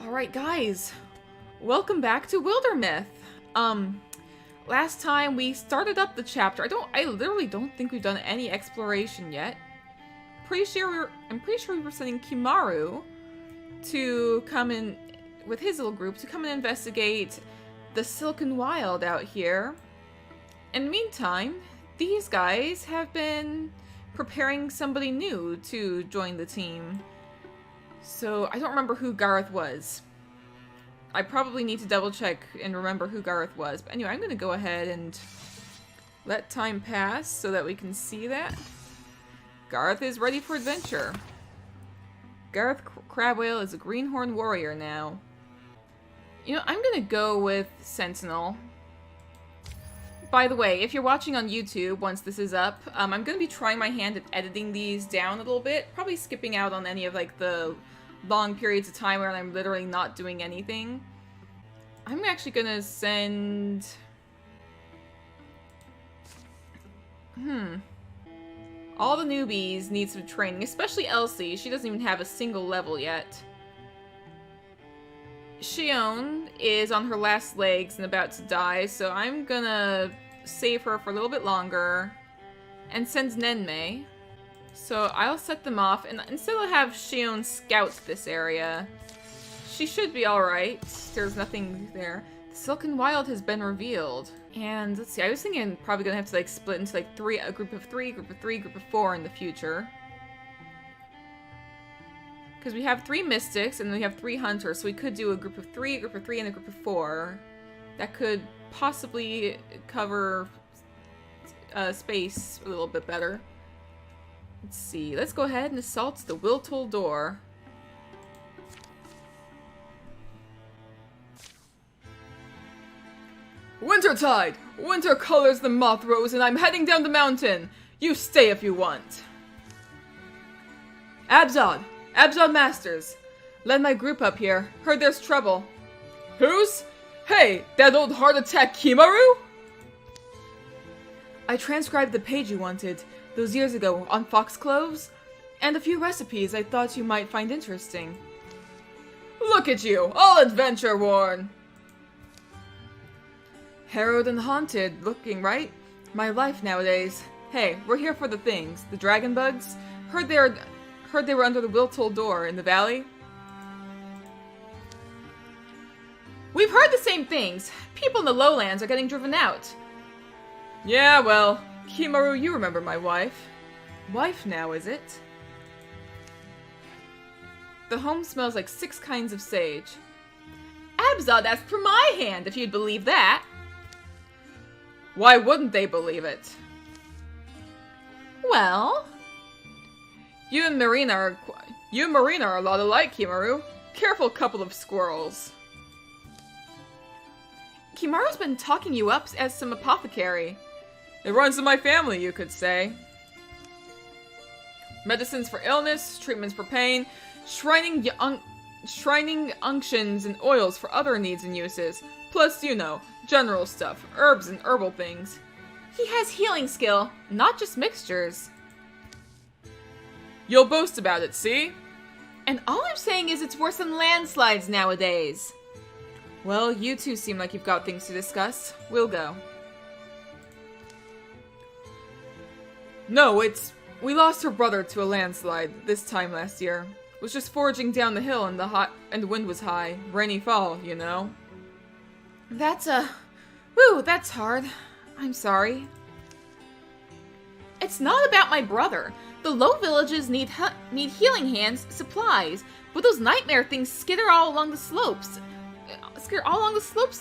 Alright guys, welcome back to Wildermyth. Last time we started up the chapter. I literally don't think we've done any exploration yet. I'm pretty sure we were sending Kimaru to come in with his little group to come and investigate the Silken Wild out here. In the meantime, these guys have been preparing somebody new to join the team. So, I don't remember who Gareth was. I probably need to double check and remember who Gareth was. But anyway, I'm going to go ahead and let time pass so that we can see that. Gareth is ready for adventure. Gareth Crabwhale is a greenhorn warrior now. You know, I'm going to go with Sentinel. By the way, if you're watching on YouTube, once this is up, I'm going to be trying my hand at editing these down a little bit. Probably skipping out on any of, like, the long periods of time where I'm literally not doing anything. I'm actually going to send... All the newbies need some training, especially Elsie. She doesn't even have a single level yet. Shion is on her last legs and about to die, so I'm gonna save her for a little bit longer and send Nenmei. So I'll set them off, and instead I'll have Shion scout this area. She should be alright. There's nothing there. The Silken Wild has been revealed. And let's see, I was thinking I'm probably gonna have to like split into like a group of three, group of four in the future. Because we have 3 mystics and we have 3 hunters, so we could do a group of 3, and a group of 4. That could possibly cover space a little bit better. Let's see. Let's go ahead and assault the Wiltol door. Wintertide! Winter colors the moth rose and I'm heading down the mountain! You stay if you want! Abzad! Abzad Masters! Led my group up here. Heard there's trouble. Whose? Hey, that old heart attack Kimaru? I transcribed the page you wanted, those years ago, on foxcloves, and a few recipes I thought you might find interesting. Look at you, all adventure-worn! Harrowed and haunted, looking, right? My life nowadays. Hey, we're here for the things. The dragon bugs? Heard they were under the Wiltol door in the valley. We've heard the same things. People in the lowlands are getting driven out. Yeah, well, Kimaru, you remember my wife. Wife now, is it? The home smells like 6 kinds of sage. Abzad asked for my hand, if you'd believe that. Why wouldn't they believe it? Well... You and Marina are a lot alike, Kimaru. Careful couple of squirrels. Kimaru's been talking you up as some apothecary. It runs in my family, you could say. Medicines for illness, treatments for pain, shrining unctions and oils for other needs and uses. Plus, you know, general stuff, herbs and herbal things. He has healing skill, not just mixtures. You'll boast about it, see? And all I'm saying is it's worse than landslides nowadays. Well, you two seem like you've got things to discuss. We'll go. No, we lost her brother to a landslide this time last year. Was just foraging down the hill and the wind was high. Rainy fall, you know. That's that's hard. I'm sorry. It's not about my brother. The low villages need healing hands, supplies, but those nightmare things skitter all along the slopes.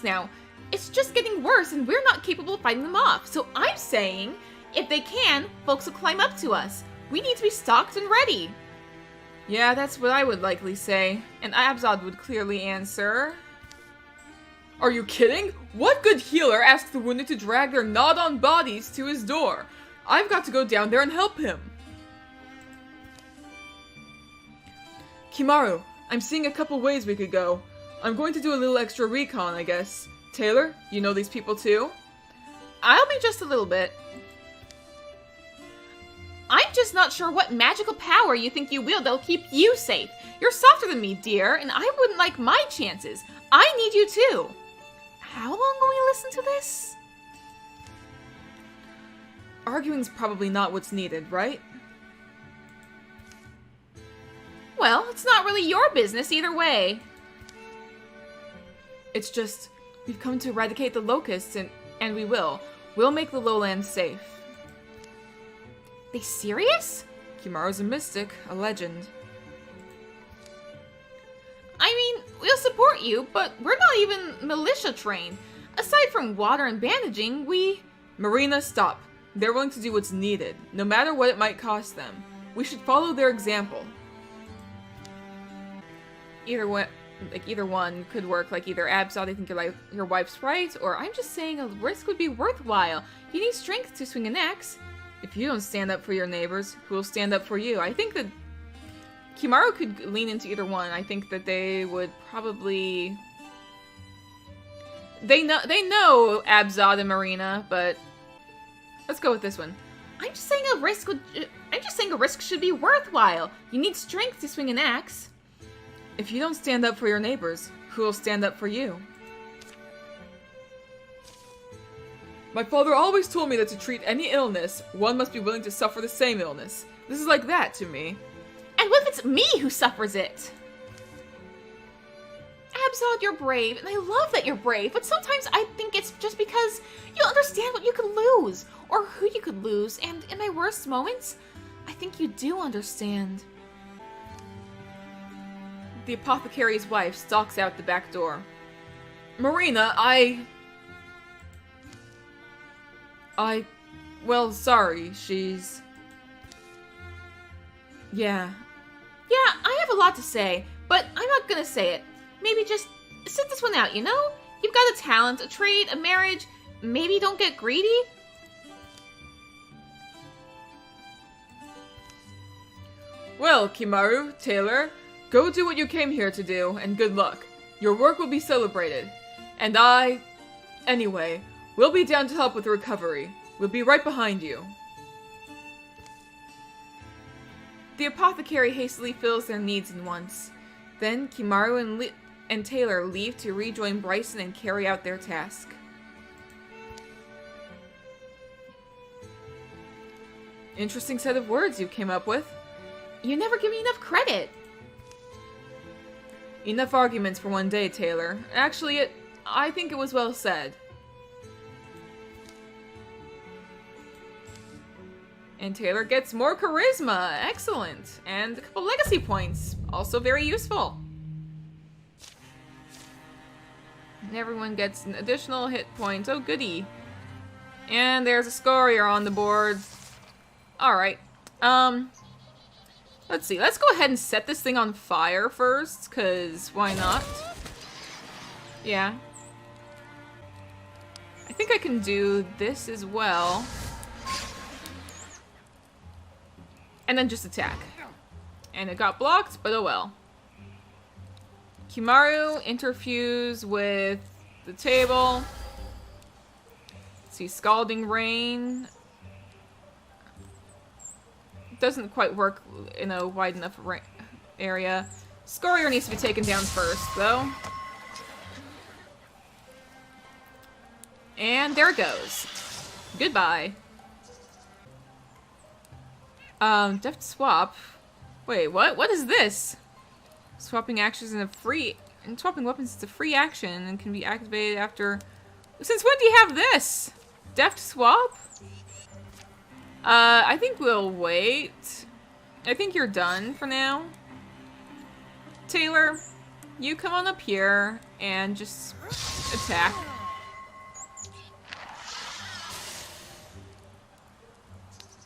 Now. It's just getting worse, and we're not capable of fighting them off. So I'm saying, if they can, folks will climb up to us. We need to be stocked and ready. Yeah, that's what I would likely say, and Abzad would clearly answer. Are you kidding? What good healer asks the wounded to drag their gnawed-on bodies to his door? I've got to go down there and help him. Kimaru, I'm seeing a couple ways we could go. I'm going to do a little extra recon, I guess. Taylor, you know these people too? I'll be just a little bit. I'm I'm just not sure what magical power you think you wield that'll keep you safe. You're softer than me, dear, and I wouldn't like my chances. I need you too. How long will we listen to this? Arguing's probably not what's needed, right? Well, it's not really your business either way. It's just, we've come to eradicate the locusts, and we will. We'll make the lowlands safe. They serious? Kimaru's a mystic, a legend. I mean, we'll support you, but we're not even militia trained. Aside from water and bandaging, Marina, stop. They're willing to do what's needed, no matter what it might cost them. We should follow their example. Either one could work, like either Absol, they think your wife's right, or I'm just saying a risk would be worthwhile. You need strength to swing an axe. If you don't stand up for your neighbors, who will stand up for you? I think that Kimaru could lean into either one. I think that they would probably... They know Abzad and Marina, but let's go with this one. I'm just saying a risk should be worthwhile. You need strength to swing an axe. If you don't stand up for your neighbors, who will stand up for you? My father always told me that to treat any illness, one must be willing to suffer the same illness. This is like that to me. And what if it's me who suffers it? Absol, you're brave, and I love that you're brave, but sometimes I think it's just because you understand what you could lose, or who you could lose, and in my worst moments, I think you do understand. The apothecary's wife stalks out the back door. Marina, well, sorry, she's... Yeah, I have a lot to say, but I'm not gonna say it. Maybe just sit this one out, you know? You've got a talent, a trade, a marriage. Maybe don't get greedy? Well, Kimaru, Taylor, go do what you came here to do, and good luck. Your work will be celebrated. And anyway, we'll be down to help with the recovery. We'll be right behind you. The apothecary hastily fills their needs and wants. Then Kimaru and Taylor leave to rejoin Bryson and carry out their task. Interesting set of words you came up with. You never give me enough credit. Enough arguments for one day, Taylor. Actually, I think it was well said. And Taylor gets more charisma. Excellent. And a couple legacy points. Also very useful. And everyone gets an additional hit point. Oh, goody. And there's a scorer on the board. Alright. Let's see. Let's go ahead and set this thing on fire first, because why not? Yeah. I think I can do this as well. And then just attack. And it got blocked, but oh well. Kimaru interfuse with the table. Let's see, Scalding Rain. Doesn't quite work in a wide enough area. Scorier needs to be taken down first, though. And there it goes. Goodbye. Deft Swap. Wait, what? What is this? Swapping actions swapping weapons is a free action and can be activated after... Since when do you have this? Deft Swap? I think we'll wait. I think you're done for now. Taylor, you come on up here and just attack.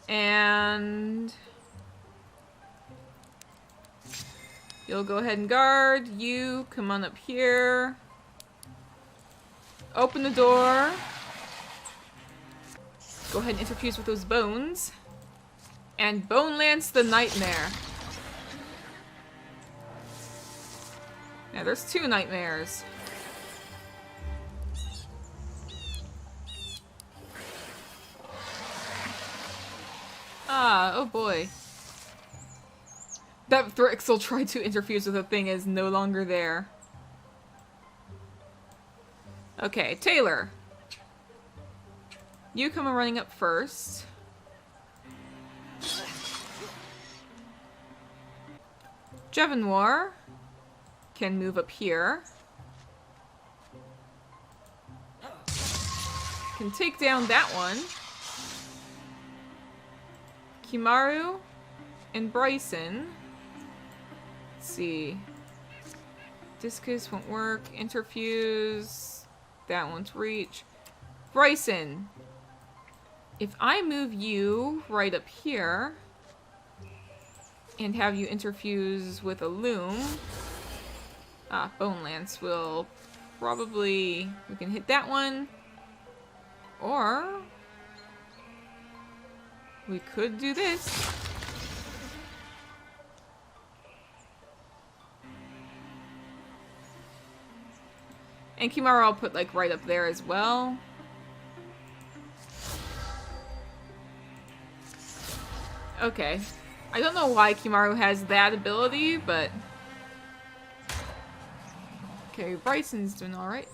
And you'll go ahead and guard. You come on up here. Open the door. Go ahead and interfuse with those bones. And Bone Lance the Nightmare. Now there's two nightmares. Ah, Oh boy. That Thrixel tried to interfuse with a thing is no longer there. Okay, Taylor. You come running up first. Jevonwar can move up here. Can take down that one. Kimaru and Bryson. Let's see. Discus won't work. Interfuse. That one's reach. Bryson. If I move you right up here and have you interfuse with a loom. Bone Lance will probably... We can hit that one. Or... we could do this. And Kimaru I'll put like right up there as well. Okay. I don't know why Kimaru has that ability, but... okay, Bryson's doing alright.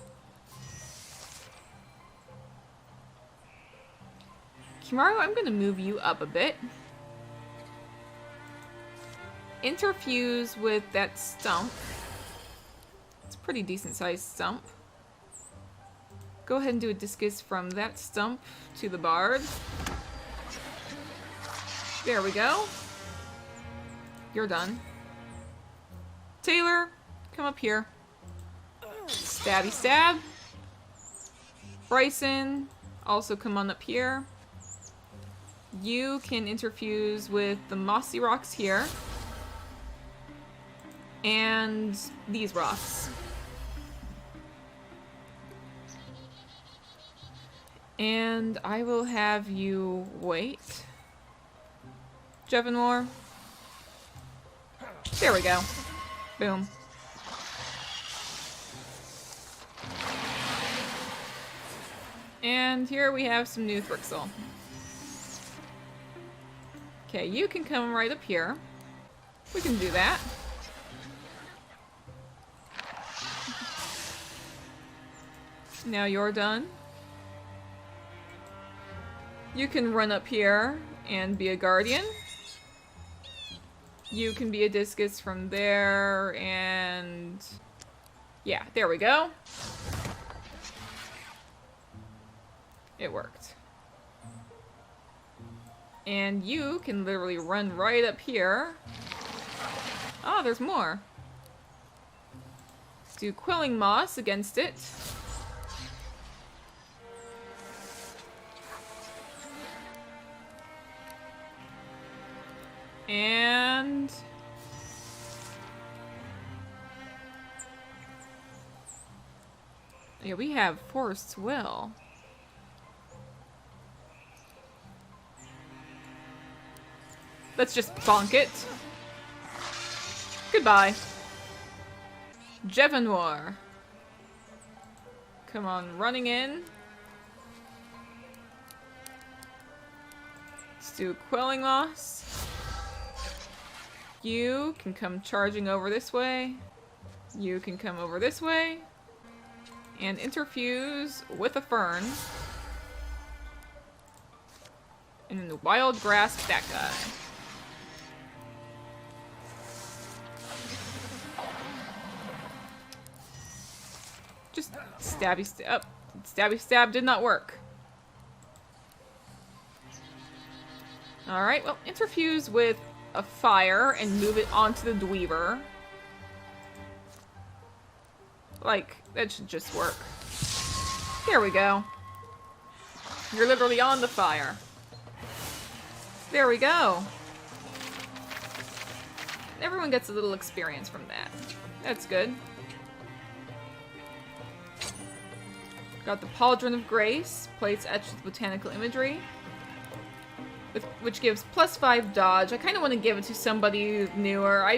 Kimaru, I'm gonna move you up a bit. Interfuse with that stump. It's a pretty decent sized stump. Go ahead and do a discus from that stump to the bard. There we go. You're done. Taylor, come up here. Stabby stab. Bryson, also come on up here. You can interfuse with the mossy rocks here. And these rocks. And I will have you wait. Jevonwar. There we go. Boom. And here we have some new Thrixel. Okay, you can come right up here. We can do that. Now you're done. You can run up here and be a guardian. You can be a discus from there, and... yeah, there we go. It worked. And you can literally run right up here. Oh, there's more. Let's do Quelling Moss against it. And... yeah, we have Forest's Will. Let's just bonk it. Goodbye. Jevonwar. Come on, running in. Let's do Quelling Moss. You can come charging over this way. You can come over this way. And interfuse with a fern. And then the wild grasp that guy. Just stabby stab. Stabby stab did not work. Alright, well, interfuse with a fire and move it onto the Dweaver. Like, that should just work. There we go. You're literally on the fire. There we go. Everyone gets a little experience from that. That's good. Got the Pauldron of Grace, plates etched with botanical imagery, which gives +5 dodge. I kind of want to give it to somebody newer.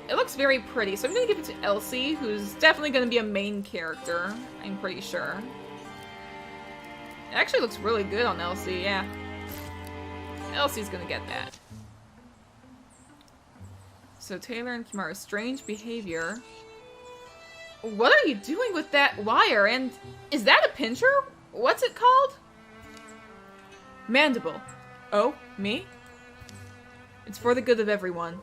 It looks very pretty, so I'm going to give it to Elsie, who's definitely going to be a main character, I'm pretty sure. It actually looks really good on Elsie, yeah. Elsie's going to get that. So Taylor and Kimura's strange behavior. What are you doing with that wire? And is that a pincher? What's it called? Mandible. Oh, me? It's for the good of everyone.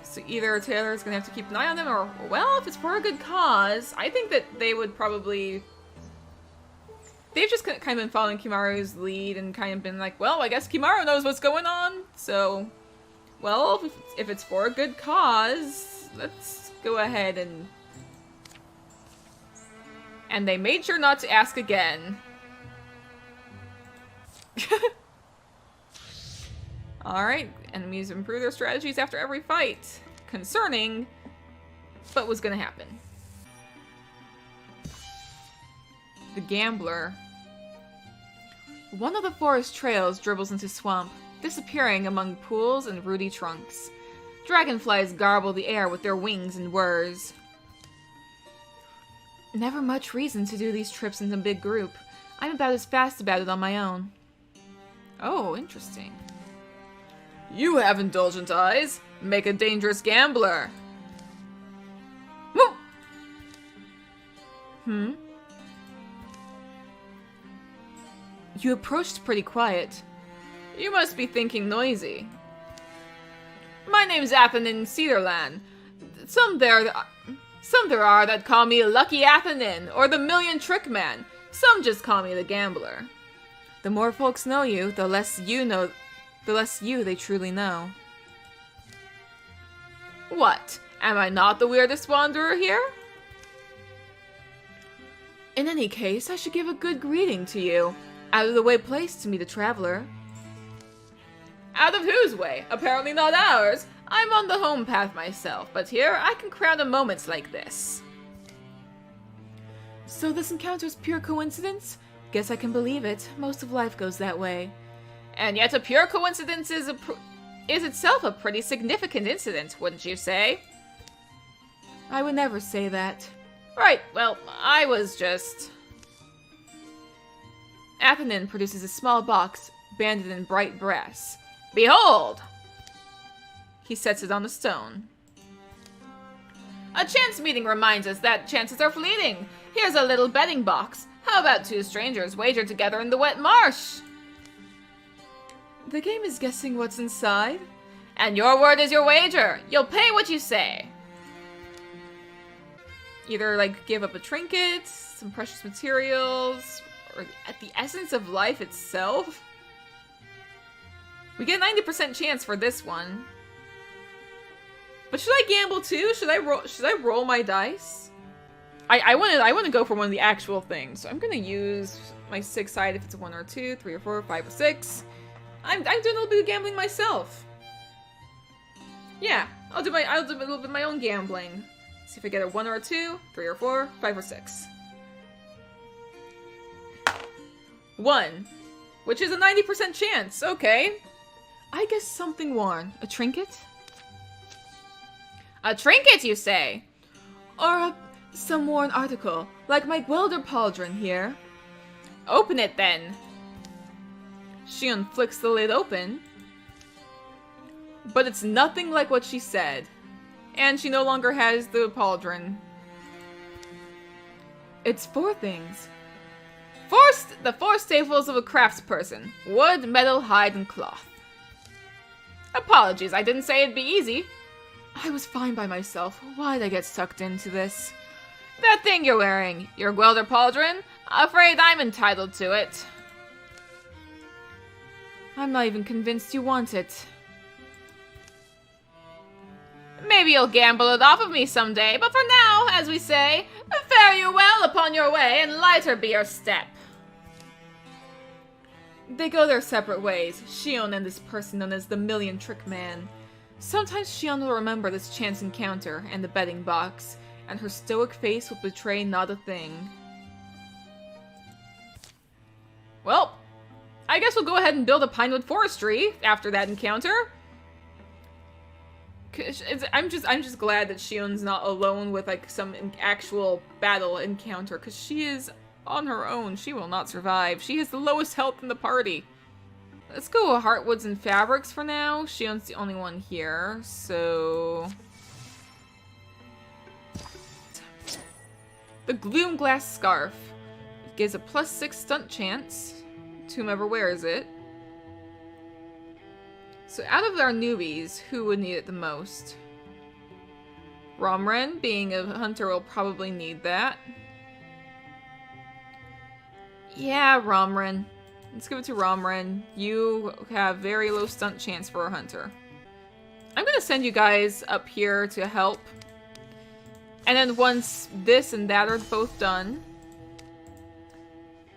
So either Taylor's gonna have to keep an eye on them, or, well, if it's for a good cause, I think that they would probably... They've just kind of been following Kimaru's lead and kind of been like, well, I guess Kimaru knows what's going on, so... Well, if it's for a good cause, let's go ahead and... And they made sure not to ask again. Alright, enemies improve their strategies after every fight. Concerning, but was gonna happen. The Gambler. One of the forest trails dribbles into swamp, disappearing among pools and rooty trunks. Dragonflies garble the air with their wings and whirs. Never much reason to do these trips in a big group. I'm about as fast about it on my own. Oh, interesting. You have indulgent eyes. Make a dangerous gambler. Whoa! You approached pretty quiet. You must be thinking noisy. My name's Athenin Cedarland. Some there are that call me Lucky Athenin, or the Million Trick Man. Some just call me the Gambler. The more folks know you, the less you they truly know. What? Am I not the weirdest wanderer here? In any case, I should give a good greeting to you. Out-of-the-way place to meet a traveler. Out of whose way? Apparently not ours. I'm on the home path myself, but here I can crown a moments like this. So this encounter's pure coincidence? Guess I can believe it. Most of life goes that way. And yet a pure coincidence is itself a pretty significant incident, wouldn't you say? I would never say that. Right, well, I was just... Athenin produces a small box, banded in bright brass. Behold! He sets it on a stone. A chance meeting reminds us that chances are fleeting. Here's a little betting box. How about two strangers wager together in the wet marsh? The game is guessing what's inside. And your word is your wager. You'll pay what you say. Either, like, give up a trinket, some precious materials, or the essence of life itself. We get a 90% chance for this one. But should I gamble too? Should I roll my dice? I want to go for one of the actual things. So I'm gonna use my 6-side if it's a 1 or 2, 3 or 4, 5 or 6. I'm doing a little bit of gambling myself. Yeah, I'll do a little bit of my own gambling. See if I get a 1 or a 2, 3 or 4, 5 or 6. 1, which is a 90% chance. Okay. I guess something worn. A trinket? A trinket, you say? Or some worn article, like my Welder pauldron here. Open it, then. Shion flicks the lid open. But it's nothing like what she said. And she no longer has the pauldron. It's 4 things. The 4 staples of a craftsperson. Wood, metal, hide, and cloth. Apologies, I didn't say it'd be easy. I was fine by myself. Why'd I get sucked into this? That thing you're wearing, your Welder pauldron? Afraid I'm entitled to it. I'm not even convinced you want it. Maybe you'll gamble it off of me someday, but for now, as we say, fare you well upon your way, and lighter be your step. They go their separate ways, Shion and this person known as the Million Trick Man. Sometimes Shion will remember this chance encounter and the betting box, and her stoic face will betray not a thing. Well, I guess we'll go ahead and build a pinewood forestry after that encounter. I'm just glad that Shion's not alone with like some actual battle encounter, because she is on her own. She will not survive. She has the lowest health in the party. let's go with Heartwoods and Fabrics for now. Shion's the only one here, so... The Gloom Glass Scarf. It gives a +6 stunt chance to whomever wears it. So out of our newbies, who would need it the most? Romren, being a hunter, will probably need that. Yeah, Romren. Let's give it to Romren. You have very low stunt chance for a hunter. I'm gonna send you guys up here to help. And then once this and that are both done,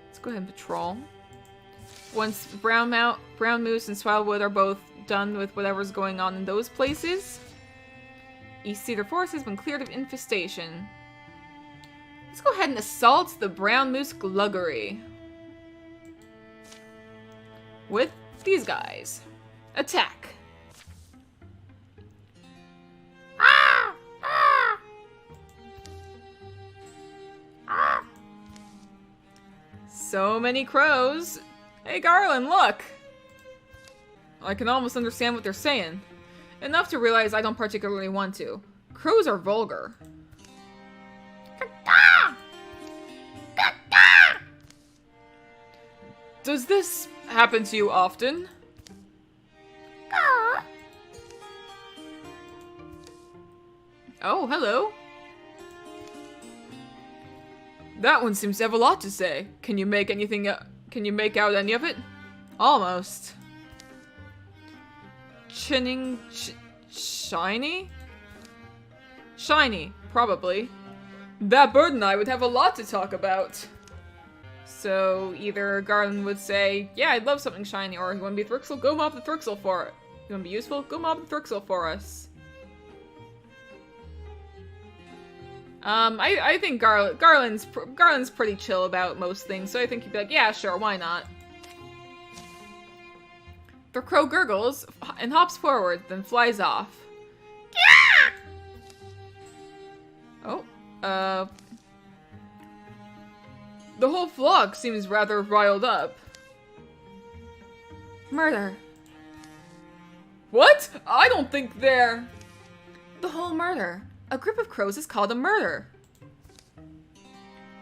let's go ahead and patrol. Once Brown Moose and Swallowwood are both done with whatever's going on in those places, East Cedar Forest has been cleared of infestation. Let's go ahead and assault the Brown Moose Gluggery with these guys. Attack! Ah! Ah! Ah! So many crows. Hey Garland, look! I can almost understand what they're saying. Enough to realize I don't particularly want to. Crows are vulgar. Does this happen to you often? Oh, hello. That one seems to have a lot to say. Can you make anything? Can you make out any of it? Almost. Shiny? Shiny, probably. That bird and I would have a lot to talk about. So either Garland would say, yeah, I'd love something shiny, or you want to be Thrixel? Go mob the Thrixel for it. You want to be useful? Go mob the Thrixel for us. I think Garland's pretty chill about most things, so I think he'd be like, yeah, sure, why not? The crow gurgles and hops forward, then flies off. Yeah! Oh, the whole flock seems rather riled up. Murder. What? I don't think they're... The whole murder. A group of crows is called a murder.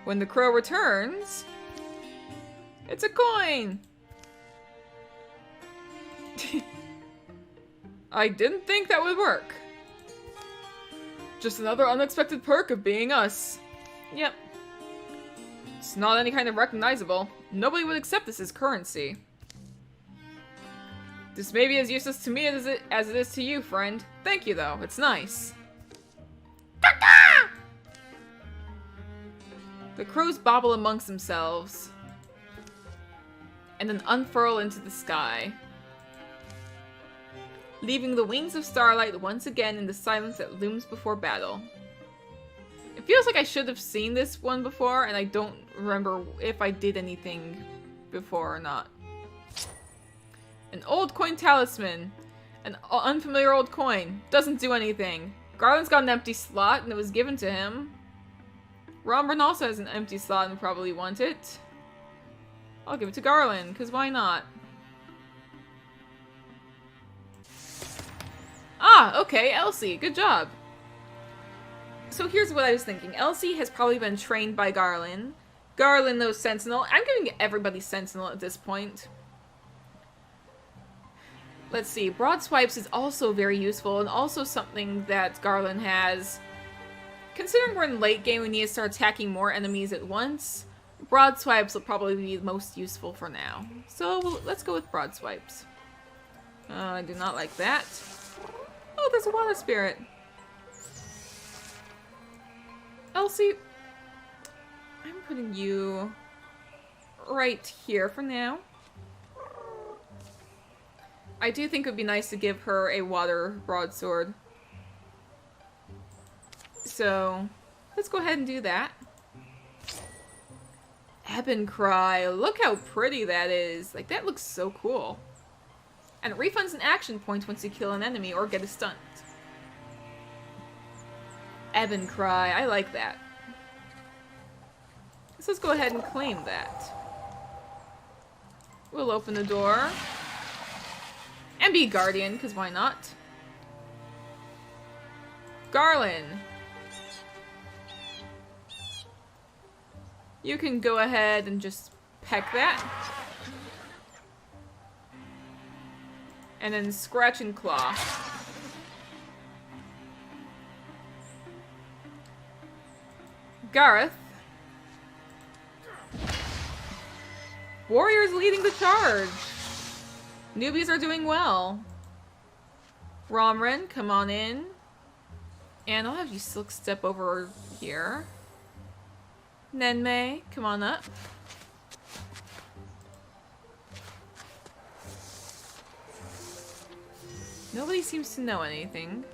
When the crow returns... It's a coin! I didn't think that would work. Just another unexpected perk of being us. Yep. It's not any kind of recognizable. Nobody would accept this as currency. This may be as useless to me as it is to you, friend. Thank you, though. It's nice. The crows bobble amongst themselves. And then unfurl into the sky. Leaving the Wings of Starlight once again in the silence that looms before battle. It feels like I should have seen this one before, and I don't remember if I did anything before or not. An old coin talisman. An unfamiliar old coin. Doesn't do anything. Garland's got an empty slot, and it was given to him. Romren also has an empty slot and would probably want it. I'll give it to Garland, because why not? Ah, okay, Elsie. Good job. So here's what I was thinking. Elsie has probably been trained by Garland. Garland knows Sentinel. I'm giving everybody Sentinel at this point. Let's see. Broad Swipes is also very useful and also something that Garland has. Considering we're in late game, we need to start attacking more enemies at once. Broad Swipes will probably be the most useful for now. So let's go with Broad Swipes. I do not like that. Oh, there's a water spirit. Elsie, I'm putting you right here for now. I do think it would be nice to give her a water broadsword. So, let's go ahead and do that. Ebon Cry, look how pretty that is. Like, that looks so cool. And it refunds an action point once you kill an enemy or get a stunt. Ebon Cry, I like that. So let's go ahead and claim that. We'll open the door. And be guardian, because why not? Garland. You can go ahead and just peck that. And then scratch and claw. Gareth. Warriors leading the charge. Newbies are doing well. Romran, come on in. And I'll have you silk step over here. Nenmei, come on up. Nobody seems to know anything.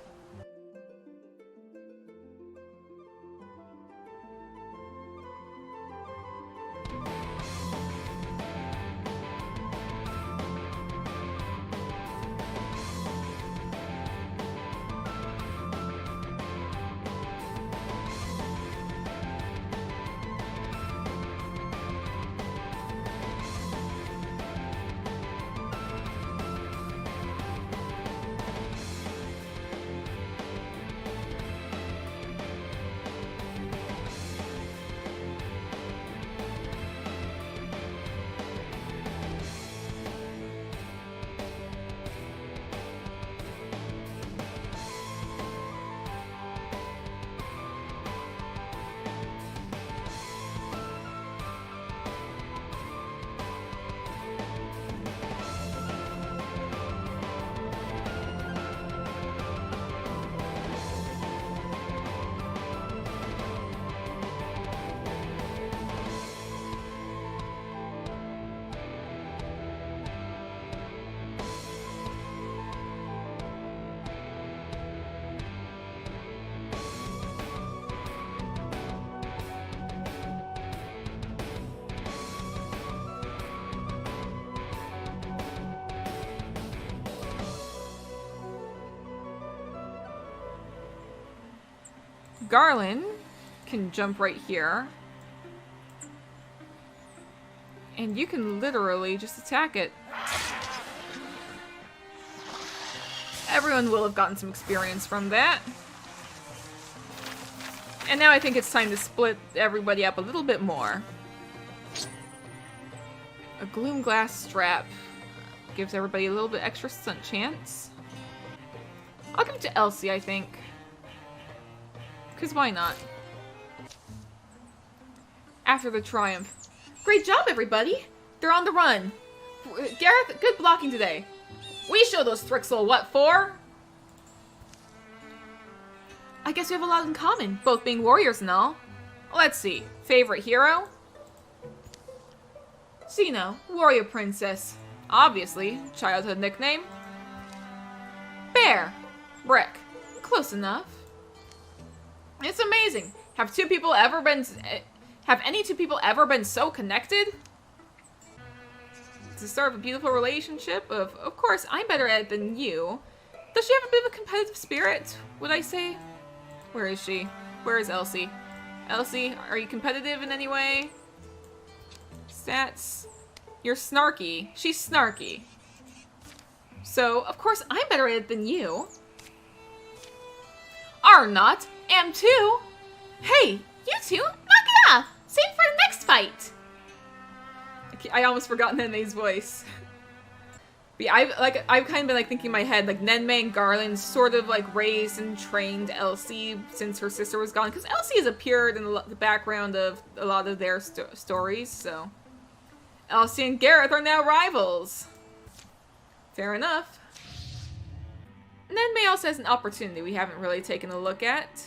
Garland can jump right here. And you can literally just attack it. Everyone will have gotten some experience from that. And now I think it's time to split everybody up a little bit more. A gloom glass strap gives everybody a little bit extra stunt chance. I'll give it to Elsie, I think. Because why not? After the triumph. Great job, everybody! They're on the run. Gareth, good blocking today. We show those Thrixel what for? I guess we have a lot in common, both being warriors and all. Let's see. Favorite hero? Xeno, warrior princess. Obviously, childhood nickname. Bear. Brick. Close enough. It's amazing. Have any two people ever been so connected? To start a beautiful relationship of course, I'm better at it than you. Does she have a bit of a competitive spirit, would I say? Where is she? Where is Elsie? Elsie, are you competitive in any way? Stats. You're snarky. She's snarky. So, of course, I'm better at it than you. Are not. Am too. Hey, you two, knock it off. Save for the next fight. I almost forgot Nenmei's voice. But yeah, I've kind of been like thinking in my head, like Nenmei and Garland sort of like raised and trained Elsie since her sister was gone, because Elsie has appeared in the background of a lot of their stories. So Elsie and Gareth are now rivals. Fair enough. Nenmei also has an opportunity we haven't really taken a look at.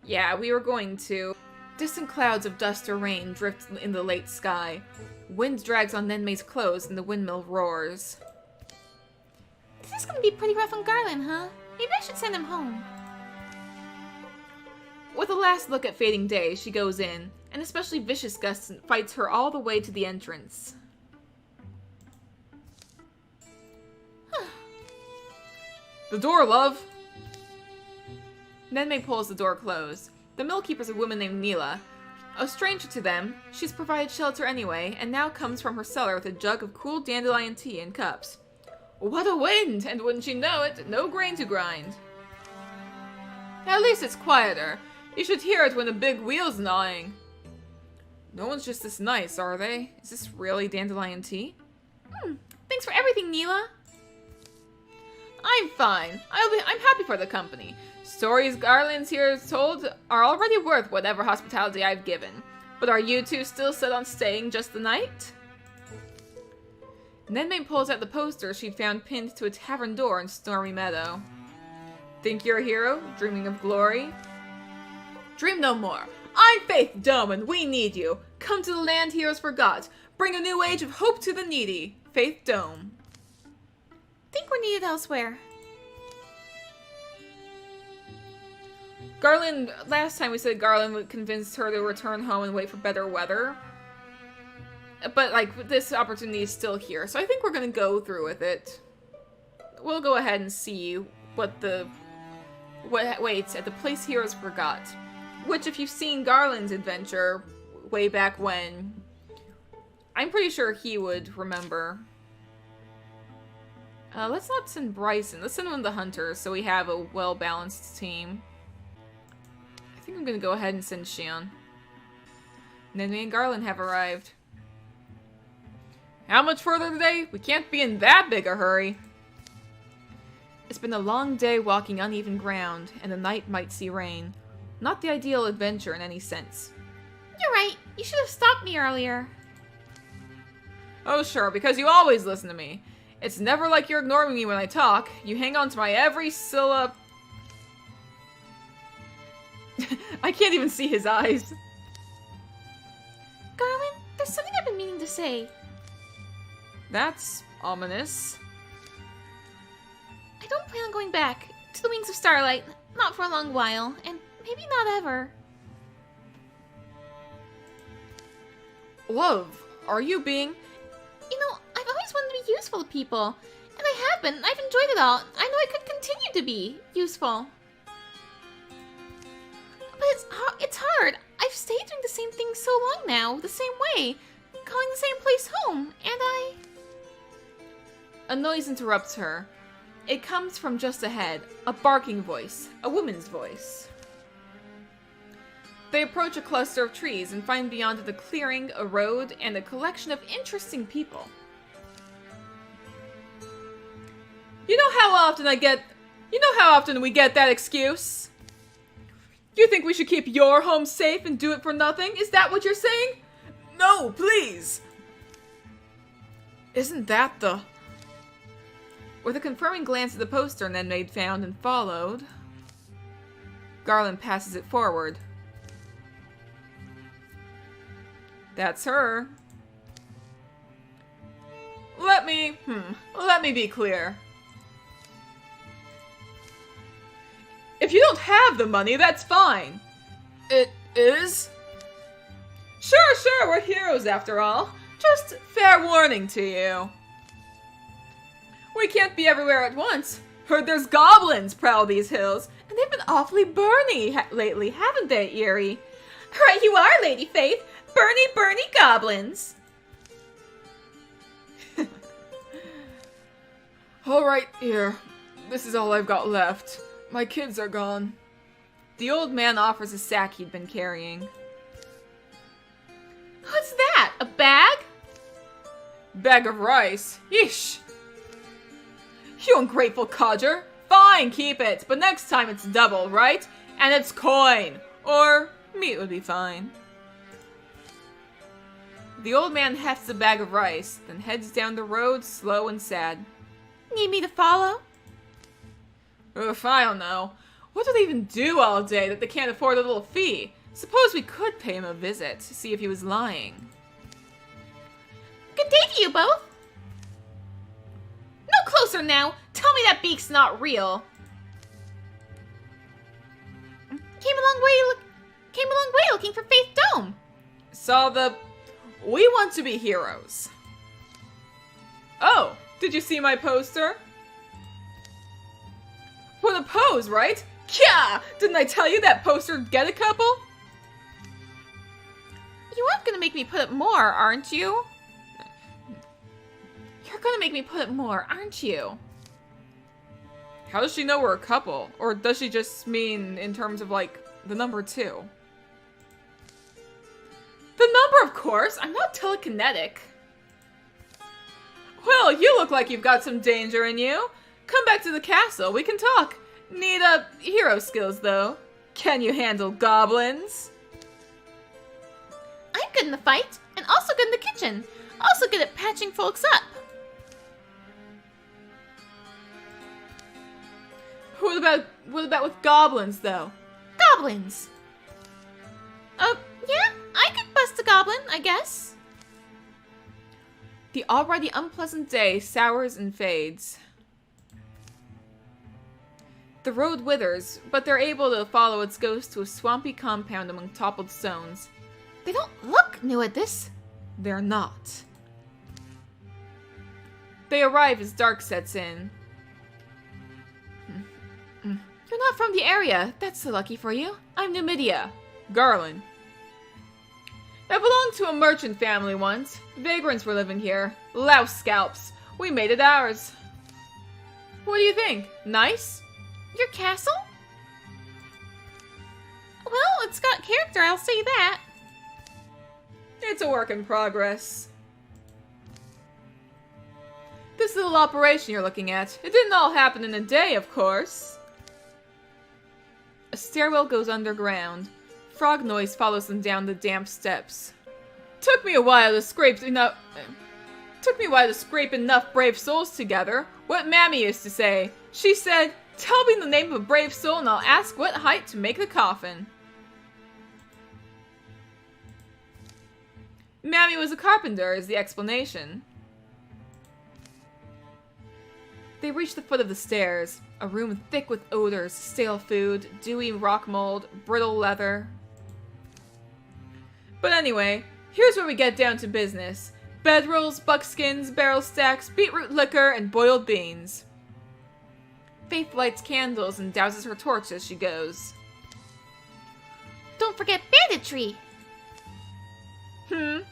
Yeah, we were going to. Distant clouds of dust or rain drift in the late sky. Wind drags on Nenmei's clothes and the windmill roars. This is gonna be pretty rough on Garland, huh? Maybe I should send him home. With a last look at fading day, she goes in, and especially vicious gusts fights her all the way to the entrance. The door, love! Nenmei pulls the door closed. The mill keeper's a woman named Mila. A stranger to them, she's provided shelter anyway, and now comes from her cellar with a jug of cool dandelion tea in cups. What a wind! And wouldn't you know it, no grain to grind. At least it's quieter. You should hear it when the big wheel's gnawing. No one's just this nice, are they? Is this really dandelion tea? Thanks for everything, Neela. I'm fine. I'm happy for the company. Stories Garland's here told are already worth whatever hospitality I've given. But are you two still set on staying just the night? Nenmei pulls out the poster she'd found pinned to a tavern door in Stormy Meadow. Think you're a hero, dreaming of glory? Dream no more. I'm Faith Dome and we need you. Come to the land heroes forgot. Bring a new age of hope to the needy. Faith Dome. Think we're needed elsewhere. Garland, last time we said Garland would convince her to return home and wait for better weather. But, like, this opportunity is still here, so I think we're gonna go through with it. We'll go ahead and see what waits at the place heroes forgot. Which, if you've seen Garland's adventure way back when, I'm pretty sure he would remember. Let's not send Bryson. Let's send one of the hunters so we have a well-balanced team. I think I'm gonna go ahead and send Shion. Nenmei and Garland have arrived. How much further today? We can't be in that big a hurry. It's been a long day walking uneven ground, and the night might see rain. Not the ideal adventure in any sense. You're right. You should have stopped me earlier. Oh sure, because you always listen to me. It's never like you're ignoring me when I talk. You hang on to my every syllable. I can't even see his eyes. Garland, there's something I've been meaning to say. That's ominous. I don't plan on going back to the Wings of Starlight. Not for a long while, and maybe not ever. Love, are you being... You know, I've always wanted to be useful to people. And I have been. I've enjoyed it all. I know I could continue to be useful. But it's hard. I've stayed doing the same thing so long now, the same way. Calling the same place home, and A noise interrupts her. It comes from just ahead. A barking voice. A woman's voice. They approach a cluster of trees and find beyond it a clearing, a road, and a collection of interesting people. You know how often we get that excuse? You think we should keep your home safe and do it for nothing? Is that what you're saying? No, please! Isn't that the... With a confirming glance at the poster Nenmei found and followed, Garland passes it forward. That's her. Let me be clear. If you don't have the money, that's fine. It is? Sure, we're heroes after all. Just fair warning to you. We can't be everywhere at once. Heard there's goblins prowl these hills, and they've been awfully burny lately, haven't they, Eerie? Right you are, Lady Faith. Burny goblins. Alright, here. This is all I've got left. My kids are gone. The old man offers a sack he'd been carrying. What's that? A bag? Bag of rice. Yeesh. You ungrateful codger. Fine, keep it. But next time it's double, right? And it's coin. Or meat would be fine. The old man hefts a bag of rice, then heads down the road slow and sad. Need me to follow? Oof, I don't know. What do they even do all day that they can't afford a little fee? Suppose we could pay him a visit to see if he was lying. Good day to you both. No closer now. Tell me that beak's not real. Came a long way looking for Faith Dome. Saw the... We want to be heroes. Oh, did you see my poster? What a pose, right? Yeah! Didn't I tell you that poster'd get a couple? gonna make me put up more, aren't you? You're gonna make me put up more, aren't you? How does she know we're a couple? Or does she just mean in terms of, like, the number 2? The number, of course! I'm not telekinetic. Well, you look like you've got some danger in you. Come back to the castle, we can talk. Need, hero skills, though. Can you handle goblins? I'm good in the fight, and also good in the kitchen. Also good at patching folks up. What about with goblins, though? Goblins. Yeah, I could bust a goblin, I guess. The already unpleasant day sours and fades. The road withers, but they're able to follow its ghost to a swampy compound among toppled stones. They don't look new at this. They're not. They arrive as dark sets in. You're not from the area. That's so lucky for you. I'm Numidia. Garland. I belonged to a merchant family once. Vagrants were living here. Louse scalps. We made it ours. What do you think? Nice? Your castle? Well, it's got character, I'll say that. It's a work in progress. This little operation you're looking at, it didn't all happen in a day, of course. A stairwell goes underground. Frog noise follows them down the damp steps. Took me a while to scrape enough brave souls together. What Mammy used to say. She said, "Tell me the name of a brave soul and I'll ask what height to make the coffin." Mammy was a carpenter, is the explanation. They reach the foot of the stairs, a room thick with odors, stale food, dewy rock mold, brittle leather. But anyway, here's where we get down to business. Bedrolls, buckskins, barrel stacks, beetroot liquor, and boiled beans. Faith lights candles and douses her torch as she goes. Don't forget banditry. It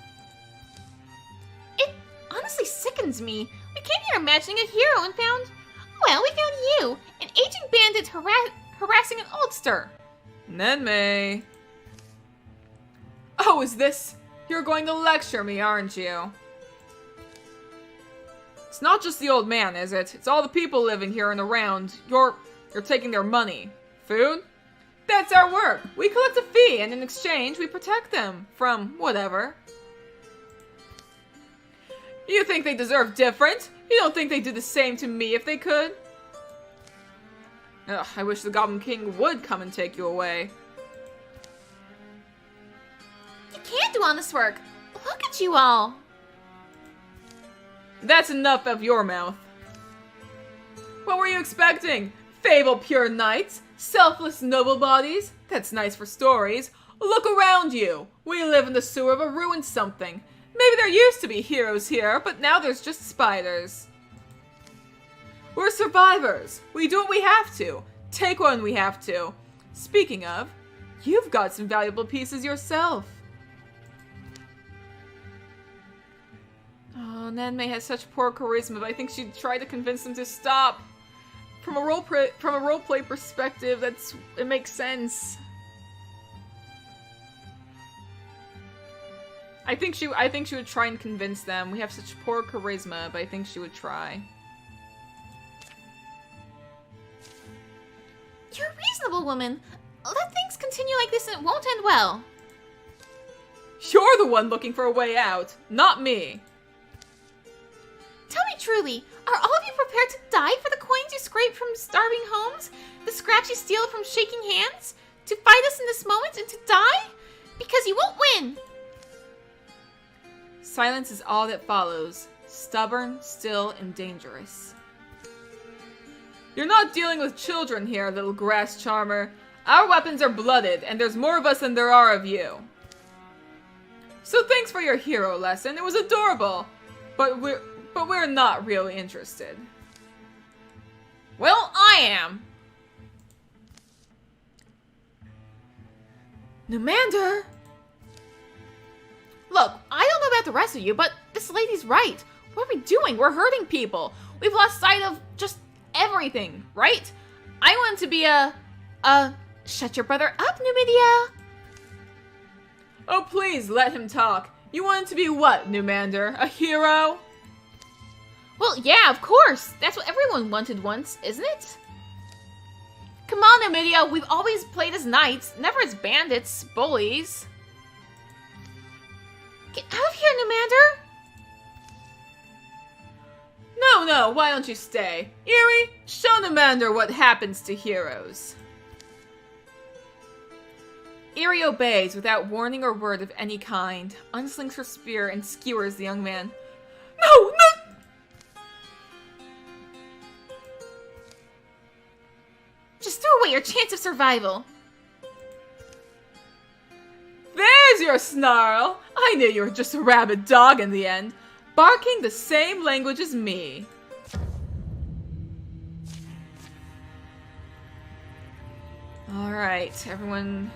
honestly sickens me. We came here imagining a hero and found you, an aging bandit harassing an oldster. Nenmei. Oh, is this? You're going to lecture me, aren't you? It's not just the old man, is it? It's all the people living here and around. You're taking their money. Food? That's our work. We collect a fee, and in exchange, we protect them from whatever. You think they deserve different? You don't think they'd do the same to me if they could? Ugh, I wish the Goblin King would come and take you away. You can't do honest work. Look at you all. That's enough of your mouth. What were you expecting? Fable pure knights? Selfless noble bodies? That's nice for stories. Look around you. We live in the sewer of a ruined something. Maybe there used to be heroes here, but now there's just spiders. We're survivors. We do what we have to. Take what we have to. Speaking of, you've got some valuable pieces yourself. Oh, Nenmei has such poor charisma, but I think she'd try to convince them to stop. From a roleplay perspective, it makes sense. I think she would try and convince them. We have such poor charisma, but I think she would try. You're a reasonable woman. Let things continue like this and it won't end well. You're the one looking for a way out, not me. Tell me truly, are all of you prepared to die for the coins you scrape from starving homes? The scraps you steal from shaking hands? To fight us in this moment and to die? Because you won't win! Silence is all that follows. Stubborn, still, and dangerous. You're not dealing with children here, little grass charmer. Our weapons are blooded, and there's more of us than there are of you. So thanks for your hero lesson. It was adorable. But we're not really interested. Well, I am. Numander! Look, I don't know about the rest of you, but this lady's right. What are we doing? We're hurting people. We've lost sight of just everything, right? I want to be shut your brother up, Numidia. Oh, please, let him talk. You want to be what, Numander? A hero? Well, yeah, of course. That's what everyone wanted once, isn't it? Come on, Numidia. We've always played as knights, never as bandits, bullies. Get out of here, Numander! No, why don't you stay? Eerie, show Numander what happens to heroes. Eerie obeys without warning or word of any kind, unslings her spear and skewers the young man. No! Just throw away your chance of survival. There's your snarl! I knew you were just a rabid dog in the end, barking the same language as me. Alright, everyone.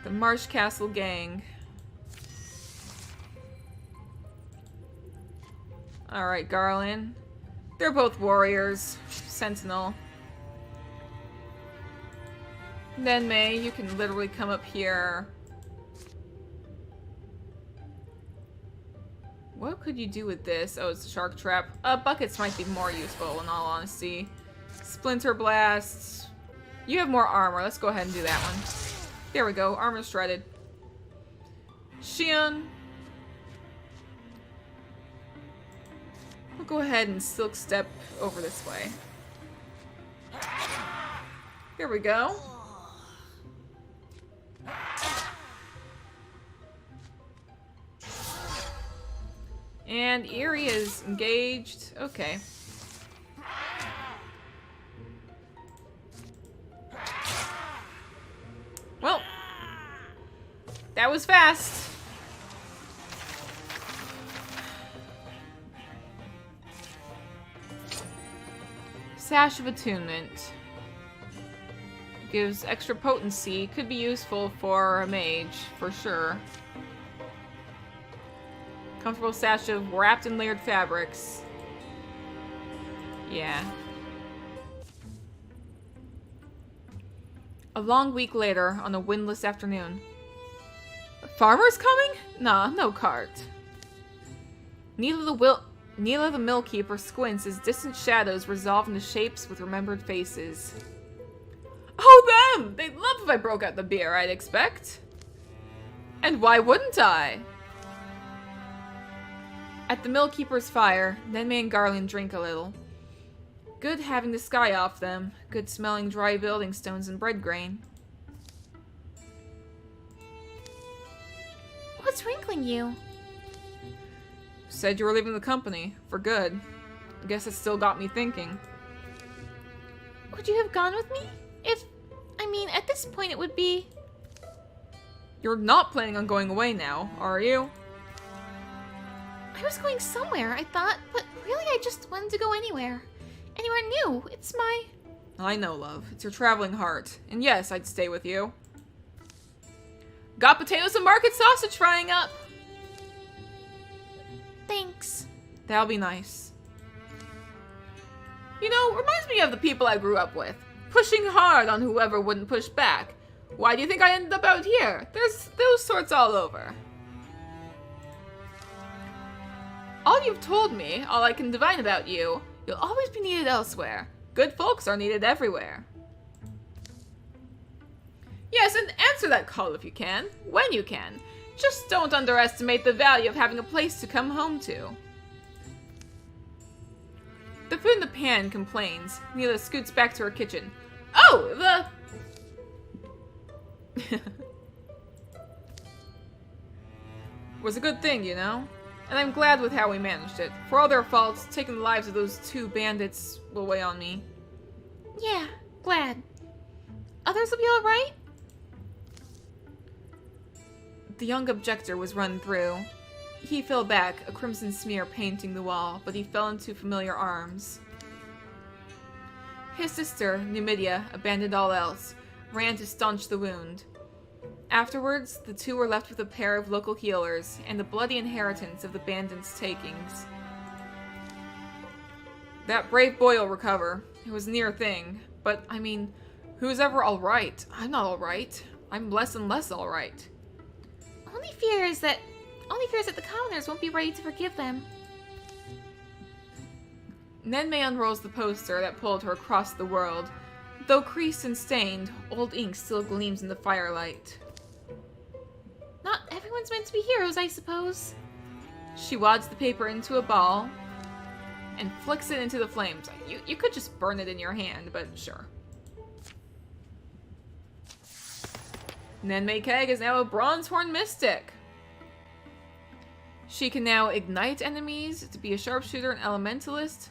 The Marsh Castle gang. Alright, Garland. They're both warriors. Sentinel. Then May, you can literally come up here. What could you do with this? Oh, it's a shark trap. Buckets might be more useful, in all honesty. Splinter Blast. You have more armor. Let's go ahead and do that one. There we go. Armor shredded. Shion. We'll go ahead and Silk Step over this way. Here we go. And Eerie is engaged. Okay. Well, that was fast. Sash of Attunement. Gives extra potency. Could be useful for a mage, for sure. Comfortable sash of wrapped in layered fabrics. Yeah. A long week later, on a windless afternoon. A farmer's coming? Nah, no cart. Neela the mill keeper squints as distant shadows resolve into shapes with remembered faces. Oh, them! They'd love if I broke out the beer, I'd expect. And why wouldn't I? At the mill keeper's fire, Nenmei and Garland drink a little. Good having the sky off them. Good smelling dry building stones and bread grain. What's wrinkling you? Said you were leaving the company. For good. I guess it still got me thinking. Would you have gone with me? At this point it would be... You're not planning on going away now, are you? I was going somewhere, I thought, but really I just wanted to go anywhere. Anywhere new. It's my... I know, love. It's your traveling heart. And yes, I'd stay with you. Got potatoes and market sausage frying up! Thanks. That'll be nice. You know, reminds me of the people I grew up with. Pushing hard on whoever wouldn't push back. Why do you think I ended up out here? There's those sorts all over. All you've told me, all I can divine about you, you'll always be needed elsewhere. Good folks are needed everywhere. Yes, and answer that call if you can, when you can. Just don't underestimate the value of having a place to come home to. The food in the pan complains. Neela scoots back to her kitchen. Oh, was a good thing, you know? And I'm glad with how we managed it. For all their faults, taking the lives of those two bandits will weigh on me. Yeah, glad. Others will be alright? The young objector was run through. He fell back, a crimson smear painting the wall, but he fell into familiar arms. His sister, Numidia, abandoned all else, ran to staunch the wound. Afterwards, the two were left with a pair of local healers and the bloody inheritance of the bandits' takings. That brave boy will recover. It was a near thing. But, I mean, who's ever alright? I'm not alright. I'm less and less alright. Only fear is that the commoners won't be ready to forgive them. Nenmei unrolls the poster that pulled her across the world. Though creased and stained, old ink still gleams in the firelight. Not everyone's meant to be heroes, I suppose. She wads the paper into a ball and flicks it into the flames. You could just burn it in your hand, but sure. Nenmei Keg is now a Bronzehorn Mystic. She can now ignite enemies to be a sharpshooter and elementalist.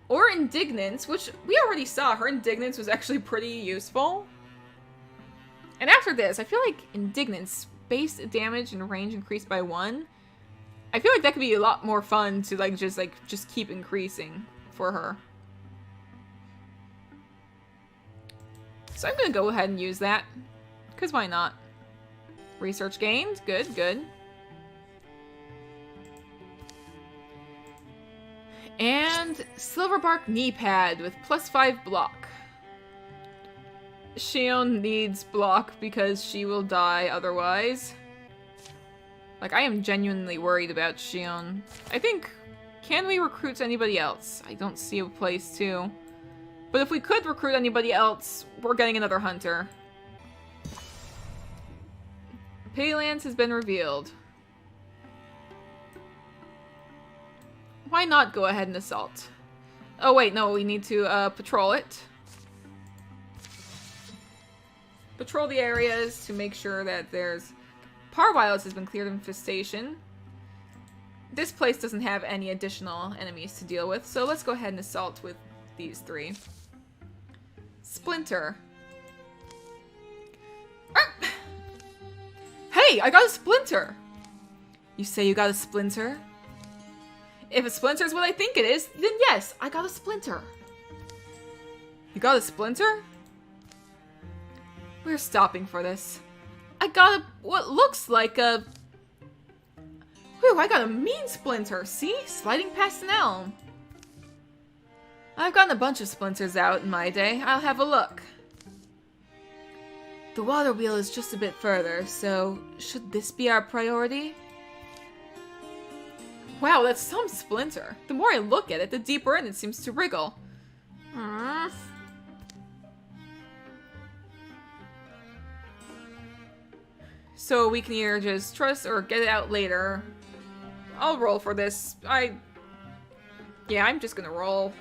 Or Indignance, which we already saw. Her Indignance was actually pretty useful. And after this, I feel like Indignance, base damage and range increased by 1. I feel like that could be a lot more fun to just keep increasing for her. So I'm gonna go ahead and use that. Because why not? Research gained. Good, good. And Silverbark Knee Pad with +5 block. Shion needs block because she will die otherwise. Like, I am genuinely worried about Shion. I think, can we recruit anybody else? I don't see a place to. But if we could recruit anybody else, we're getting another hunter. Paylance has been revealed. Why not go ahead and assault? Oh wait, no, we need to patrol it. Patrol the areas to make sure that there's... Parwiles has been cleared of infestation. This place doesn't have any additional enemies to deal with, so let's go ahead and assault with these 3. Splinter. Hey, I got a splinter! You say you got a splinter? If a splinter is what I think it is, then yes, I got a splinter. You got a splinter? We're stopping for this. I got what looks like a... Whew, I got a mean splinter, see? Sliding past an elm. I've gotten a bunch of splinters out in my day. I'll have a look. The water wheel is just a bit further, so should this be our priority? Wow, that's some splinter. The more I look at it, the deeper in it seems to wriggle. So we can either just trust or get it out later. I'll roll for this. Yeah, I'm just gonna roll.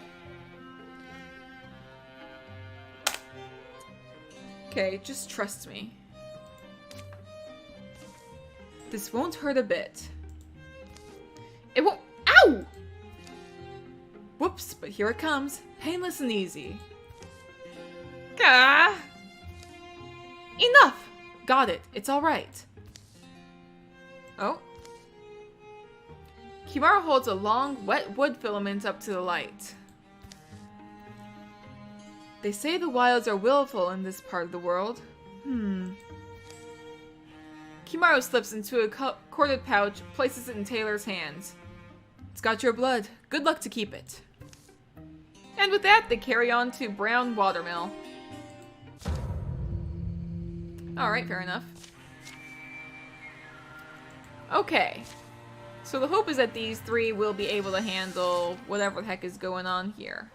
Okay, just trust me. This won't hurt a bit. It won't- Ow! Whoops, but here it comes. Painless and easy. Gah! Enough! Got it. It's alright. Oh. Kimaru holds a long, wet wood filament up to the light. They say the wilds are willful in this part of the world. Kimaru slips into a corded pouch, places it in Taylor's hands. It's got your blood. Good luck to keep it. And with that, they carry on to Brown Watermill. Alright, fair enough. Okay. So the hope is that these 3 will be able to handle whatever the heck is going on here.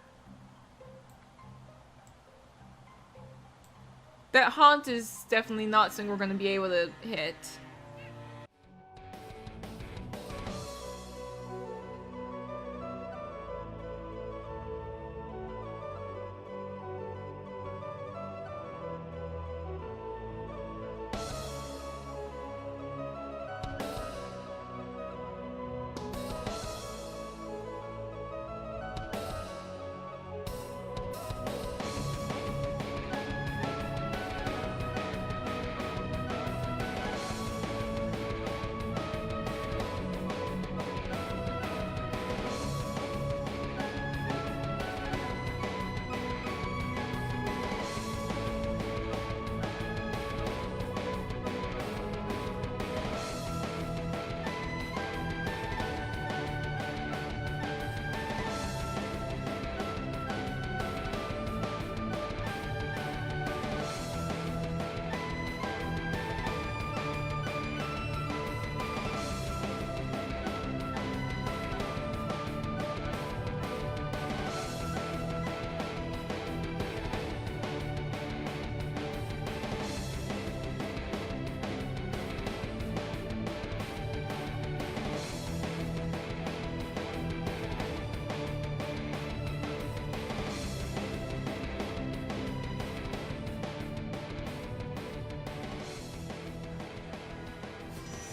That haunt is definitely not something we're going to be able to hit.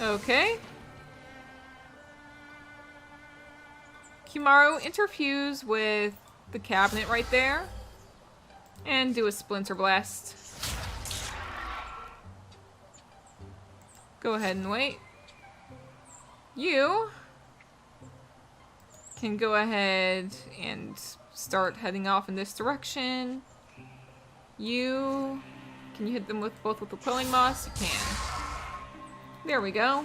Okay. Kimaru, interfuse with the cabinet right there. And do a splinter blast. Go ahead and wait. You can go ahead and start heading off in this direction. You... Can you hit them with both with the quelling moss? You can. There we go.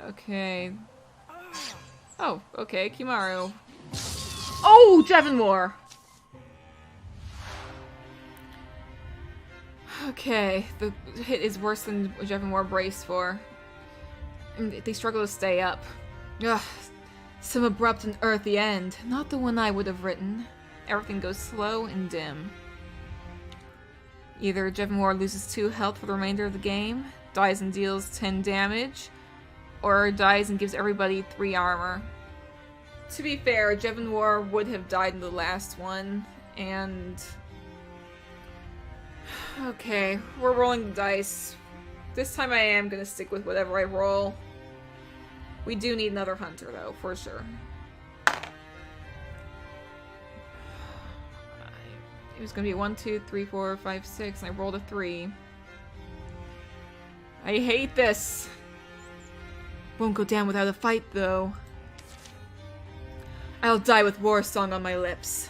Okay. Oh, okay, Kimaru. Oh, Jevonmore! Okay, the hit is worse than Jevonmore braced for. And they struggle to stay up. Ugh, some abrupt and earthy end. Not the one I would have written. Everything goes slow and dim. Either Jevonmore loses 2 health for the remainder of the game, dies and deals 10 damage, or dies and gives everybody 3 armor. To be fair, Jevonmore would have died in the last one, and... Okay, we're rolling the dice. This time I am gonna stick with whatever I roll. We do need another hunter, though, for sure. It was gonna be 1, 2, 3, 4, 5, 6, and I rolled a 3. I hate this! Won't go down without a fight, though. I'll die with war song on my lips.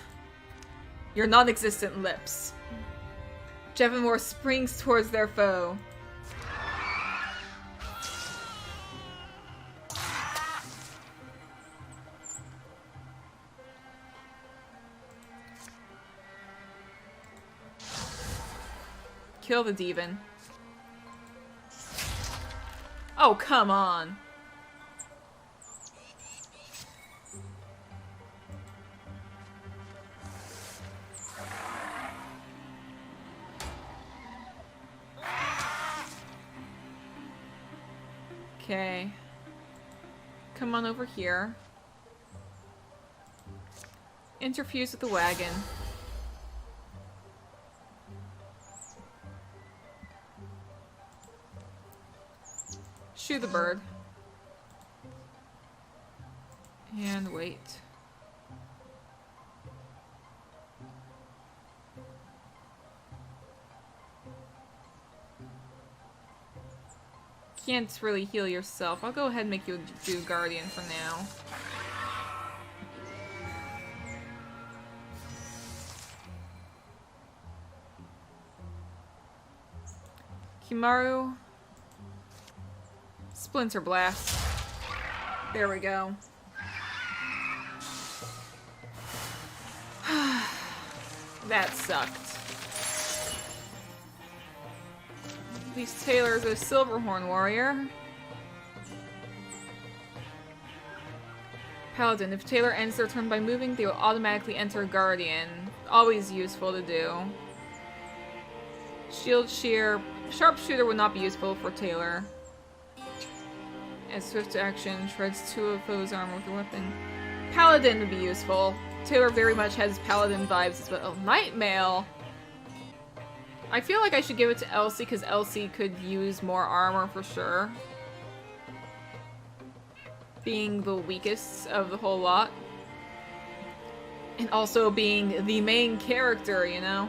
Your non-existent lips. Jevonmore springs towards their foe. Kill the demon. Oh, come on. Okay. Come on over here. Interfuse with the wagon. Shoot the bird. And wait. Can't really heal yourself. I'll go ahead and make you do Guardian for now. Kimaru. Splinter Blast. There we go. That sucked. At least Taylor's a Silverhorn warrior. Paladin. If Taylor ends their turn by moving, they will automatically enter Guardian. Always useful to do. Shield Shear. Sharpshooter would not be useful for Taylor. As swift action, shreds 2 of foe's armor with a weapon. Paladin would be useful. Taylor very much has Paladin vibes as well. Night Mail! I feel like I should give it to Elsie, because Elsie could use more armor for sure. Being the weakest of the whole lot. And also being the main character, you know?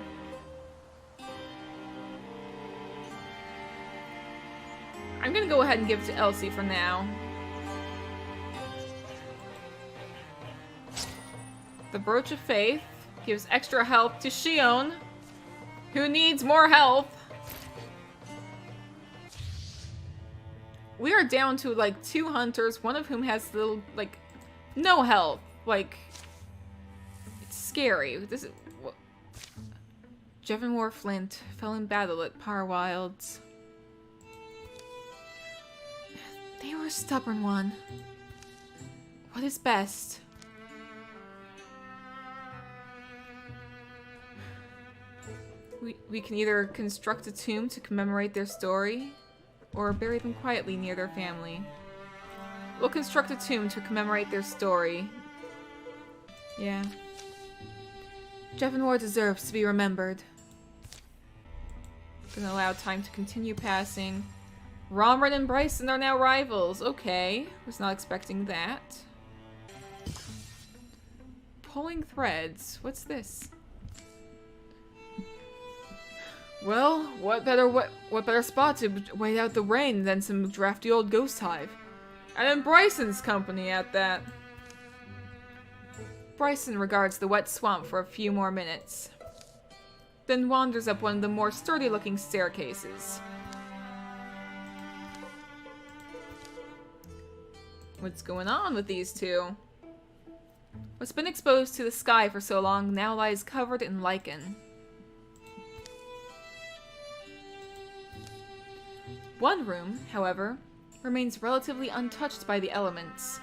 I'm gonna go ahead and give it to Elsie for now. The Brooch of Faith gives extra health to Shion, who needs more health. We are down to like 2 hunters, one of whom has little, like, no health. Like, it's scary. This is what? Jevonmore Flint fell in battle at Parwilds. They were a stubborn one. What is best? We can either construct a tomb to commemorate their story, or bury them quietly near their family. We'll construct a tomb to commemorate their story. Yeah. Jevenwar deserves to be remembered. Gonna allow time to continue passing. Romran and Bryson are now rivals. Okay, was not expecting that. Pulling threads. What's this? Well, what better spot to wait out the rain than some drafty old ghost hive? And in Bryson's company at that. Bryson regards the wet swamp for a few more minutes, then wanders up one of the more sturdy-looking staircases. What's going on with these two? What's been exposed to the sky for so long now lies covered in lichen. One room, however, remains relatively untouched by the elements.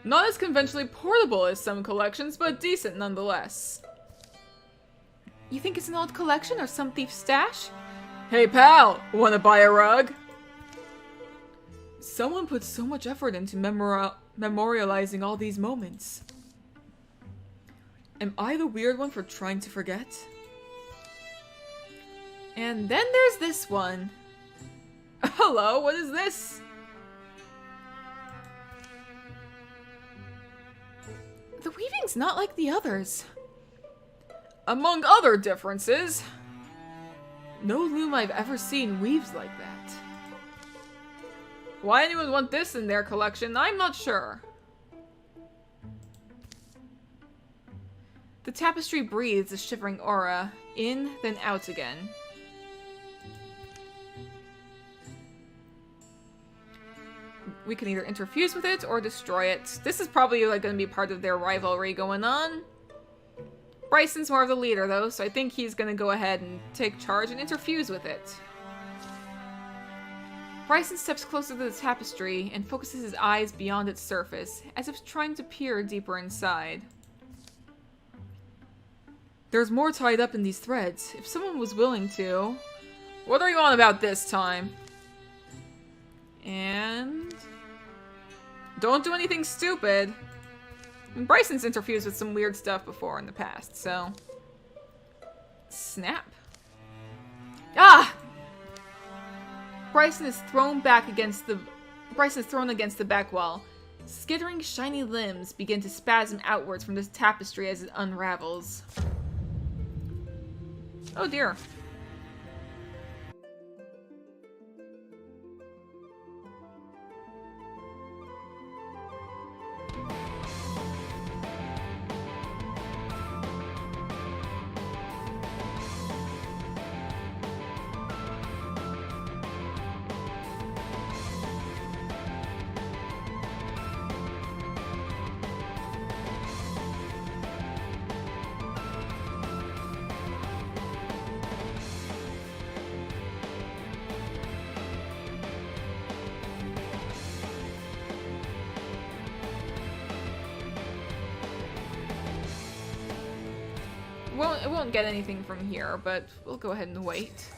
Not as conventionally portable as some collections, but decent nonetheless. You think it's an old collection or some thief's stash? Hey pal, wanna buy a rug? Someone put so much effort into memorializing all these moments. Am I the weird one for trying to forget? And then there's this one. Hello, what is this? The weaving's not like the others. Among other differences, no loom I've ever seen weaves like that. Why anyone want this in their collection, I'm not sure. The tapestry breathes a shivering aura, in, then out again. We can either interfuse with it or destroy it. This is probably like going to be part of their rivalry going on. Bryson's more of the leader though, so I think he's going to go ahead and take charge and interfuse with it. Bryson steps closer to the tapestry and focuses his eyes beyond its surface, as if trying to peer deeper inside. There's more tied up in these threads, if someone was willing to. What are you on about this time? And... don't do anything stupid. And Bryson's interfused with some weird stuff before in the past, so... snap. Ah! Bryson is thrown against the back wall. Skittering shiny limbs begin to spasm outwards from this tapestry as it unravels. Oh dear. It won't get anything from here, but we'll go ahead and wait.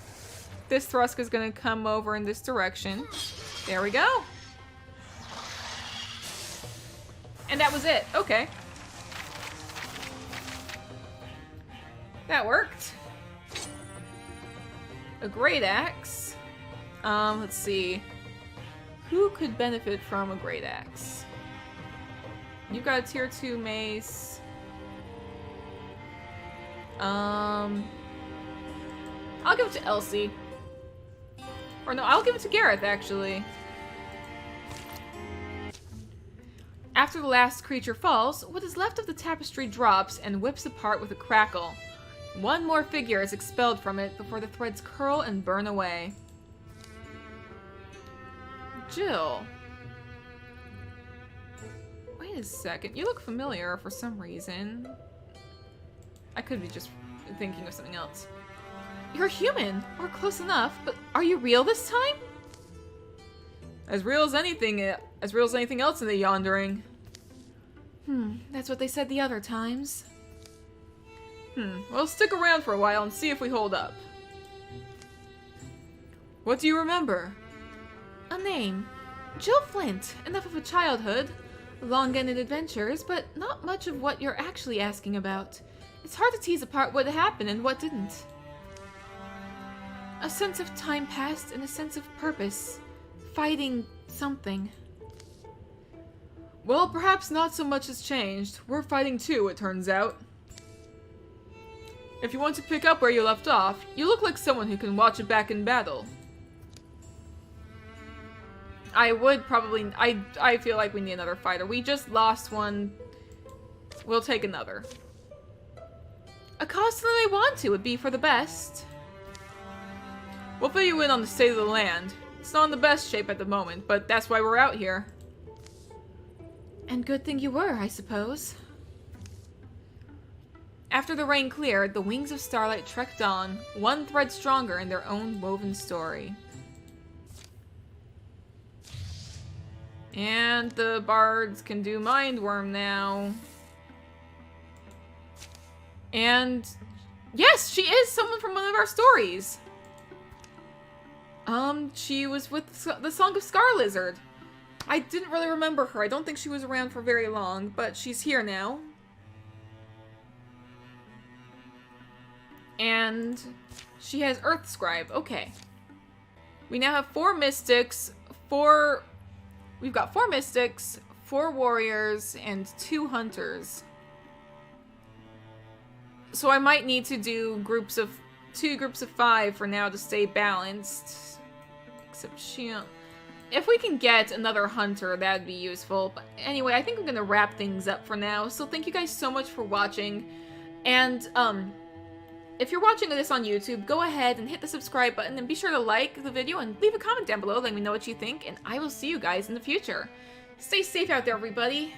This Thrusk is going to come over in this direction. There we go. And that was it. Okay. That worked. A great axe. Let's see. Who could benefit from a great axe? You've got a tier 2 mace. I'll give it to Elsie. Or no, I'll give it to Gareth, actually. After the last creature falls, what is left of the tapestry drops and whips apart with a crackle. One more figure is expelled from it before the threads curl and burn away. Jill. Wait a second, you look familiar for some reason. I could be just thinking of something else. You're human, or close enough, but are you real this time? As real as anything else in the Yondering. That's what they said the other times. Well, stick around for a while and see if we hold up. What do you remember? A name. Jill Flint. Enough of a childhood. long-ended adventures, but not much of what you're actually asking about. It's hard to tease apart what happened and what didn't. A sense of time passed and a sense of purpose. Fighting something. Well, perhaps not so much has changed. We're fighting too, it turns out. If you want to pick up where you left off, you look like someone who can watch it back in battle. I would probably... I feel like we need another fighter. We just lost one. We'll take another. A cause that I want to would be for the best. We'll fill you in on the state of the land. It's not in the best shape at the moment, but that's why we're out here. And good thing you were, I suppose. After the rain cleared, the Wings of Starlight trekked on, one thread stronger in their own woven story. And the bards can do Mind Worm now. And yes, she is someone from one of our stories. She was with the Song of Scar Lizard. I didn't really remember her. I don't think she was around for very long, but she's here now. And she has Earth Scribe. Okay. We now have 4 mystics, we've got 4 mystics, 4 warriors, and 2 hunters. So I might need to do two groups of 5 for now to stay balanced. Except if we can get another hunter, that'd be useful. But anyway, I think I'm gonna wrap things up for now. So thank you guys so much for watching. And if you're watching this on YouTube, go ahead and hit the subscribe button and be sure to like the video and leave a comment down below letting me know what you think. And I will see you guys in the future. Stay safe out there, everybody.